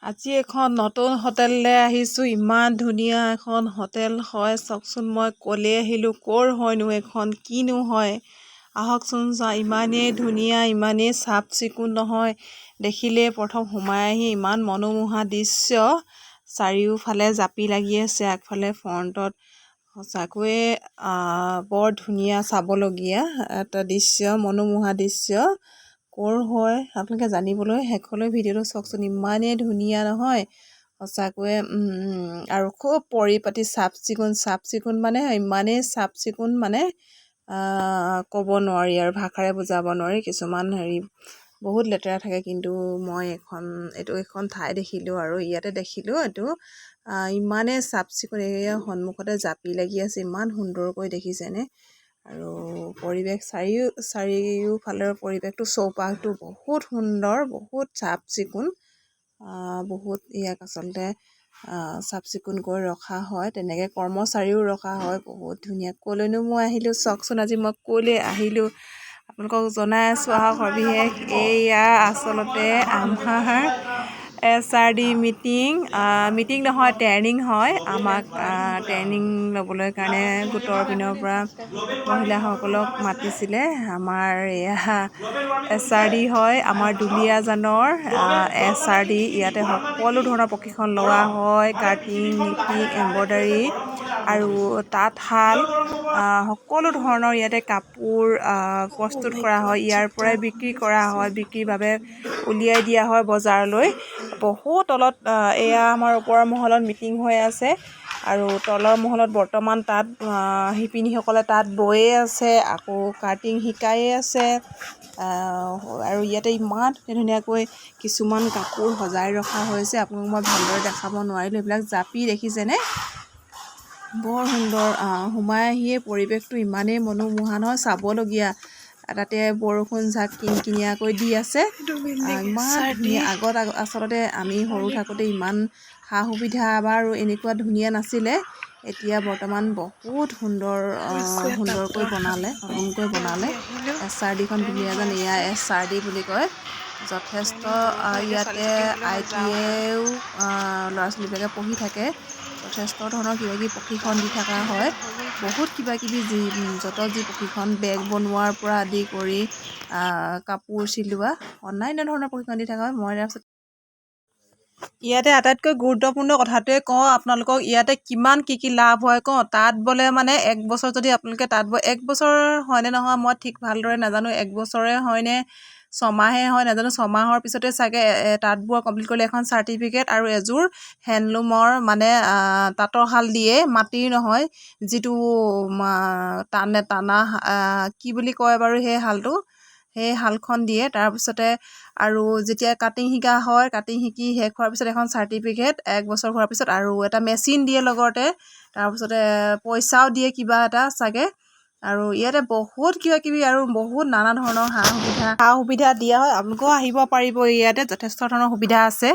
আজি এখন নতুন হোটেললৈ আহিছোঁ। ইমান ধুনীয়া এখন হোটেল হয়। চাওকচোন, মই ক'লে আহিলোঁ ক'ৰ হয়নো এখন, কিনো হয়। আহকচোন চাওঁ, ইমানেই ধুনীয়া, ইমানেই চাফ চিকুণ নহয়। দেখিলে প্ৰথম সোমাই আহি ইমান মনোমোহা দৃশ্য, চাৰিওফালে জাপি লাগি আছে, আগফালে ফ্ৰণ্টত সঁচাকৈয়ে বৰ ধুনীয়া, চাবলগীয়া এটা দৃশ্য, মনোমোহা দৃশ্য। ক'ৰ হয় আপোনালোকে জানিবলৈ শেষলৈ ভিডিঅ'টো চাওকচোন। ইমানেই ধুনীয়া নহয় সঁচাকৈয়ে, আৰু খুব পৰিপাটি, চাফ চিকুণ মানে ইমানেই চাফ চিকুণ মানে ক'ব নোৱাৰি আৰু, ভাষাৰে বুজাব নোৱাৰি। কিছুমান বহুত লেতেৰা থাকে, কিন্তু মই এখন ঠাই দেখিলোঁ আৰু ইয়াতে দেখিলোঁ এইটো ইমানেই চাফ চিকুণ। এয়া সন্মুখতে জাপি লাগি আছে, ইমান সুন্দৰকৈ দেখিছেনে। আৰু পৰিৱেশ চাৰিওফালৰ পৰিৱেশটো, চৌপাশটো বহুত সুন্দৰ, বহুত চাফ চিকুণ। বহুত ইয়াক আচলতে চাফ চিকুণকৈ ৰখা হয়, তেনেকৈ কৰ্মচাৰীও ৰখা হয় বহুত ধুনীয়া। ক'লৈনো মই আহিলোঁ চাওকচোন, আজি মই ক'লৈ আহিলোঁ আপোনালোকক জনাই আছোঁ। আহক সবিশেষ। এয়া আচলতে আমাৰ SRD মিটিং নহয়, ট্ৰেইনিং হয়। আমাক ট্ৰেইনিং ল'বলৈ কাৰণে গোটৰ পিনৰ পৰা মহিলাসকলক মাতিছিলে। আমাৰ এয়া SRD হয়, আমাৰ দুলীয়াজানৰ SRD। ইয়াতে সকলো ধৰণৰ প্ৰশিক্ষণ লোৱা হয়, কাটিং, নিটিং, এম্ব্ৰইডাৰী আৰু তাঁতশাল, সকলো ধৰণৰ ইয়াতে কাপোৰ প্ৰস্তুত কৰা হয়। ইয়াৰ পৰাই বিক্ৰী কৰা হয়, বিক্ৰীৰ বাবে উলিয়াই দিয়া হয় বজাৰলৈ। বহুত তলত এয়া আমাৰ ওপৰৰ মহলত মিটিং হৈ আছে, আৰু তলৰ মহলত বৰ্তমান তাত শিপিনীসকলে তাত বয়ে আছে, আকৌ কাটিং শিকায়ে আছে। আৰু ইয়াতে ইমান ধুনীয়াকৈ কিছুমান কাপোৰ সজাই ৰখা হৈছে, আপোনালোকক মই ভালদৰে দেখাব নোৱাৰিলোঁ। এইবিলাক জাপি দেখিছেনে, বৰ সুন্দৰ। সোমাই আহিয়ে পৰিৱেশটো ইমানেই মনোমোহা নহয়, চাবলগীয়া। তাতে বৰষুণ জাক কিনকিনীয়াকৈ দি আছে, ইমান ধুনীয়া। আগত আচলতে আমি সৰু থাকোঁতে ইমান সা সুবিধা বাৰু এনেকুৱা ধুনীয়া নাছিলে। এতিয়া বৰ্তমান বহুত সুন্দৰকৈ বনালে, নতুনকৈ বনালে। SRDখন দুলীয়াজান, এয়া SRD বুলি কয়। যথেষ্ট ইয়াতে ITও ল'ৰা ছোৱালীবিলাকে পঢ়ি থাকে। যথেষ্ট ধৰণৰ কিবা কিবি প্ৰশিক্ষণ দি থকা হয়, বহুত কিবা কিবি যি প্ৰশিক্ষণ, বেগ বনোৱাৰ পৰা আদি কৰি কাপোৰ চিলোৱা, অন্যান্য ধৰণৰ প্ৰশিক্ষণ দি থকা হয়। মই তাৰপিছত ইয়াতে আটাইতকৈ গুৰুত্বপূৰ্ণ কথাটোৱে কওঁ আপোনালোকক, ইয়াতে কিমান কি লাভ হয় কওঁ। তাঁত বলে মানে 1 বছৰ যদি আপোনালোকে তাঁত বয়, 1 বছৰ হয়নে নহয় মই ঠিক ভালদৰে নাজানো, 1 বছৰে হয়নে ছমাহে হয় নাজানো। ছমাহৰ পিছতে চাগে তাঁত বোৱা কমপ্লিট কৰিলে এখন চাৰ্টিফিকেট আৰু এযোৰ হেণ্ডলুমৰ মানে তাঁতৰ শাল দিয়ে, মাটিৰ নহয়, যিটো টানা কি বুলি কয় বাৰু সেই শালটো, সেই শালখন দিয়ে। তাৰপিছতে আৰু যেতিয়া কাটিং শিকা হয়, কাটিং শিকি শেষ হোৱাৰ পিছত এখন চাৰ্টিফিকেট, 1 বছৰ হোৱাৰ পিছত, আৰু এটা মেচিন দিয়ে লগতে। তাৰপিছতে পইচাও দিয়ে কিবা এটা চাগে। আৰু ইয়াতে বহুত কিবা কিবি আৰু বহুত নানা ধৰণৰ সা সুবিধা দিয়া হয়। আপোনালোকেও আহিব পাৰিব, ইয়াতে যথেষ্ট ধৰণৰ সুবিধা আছে।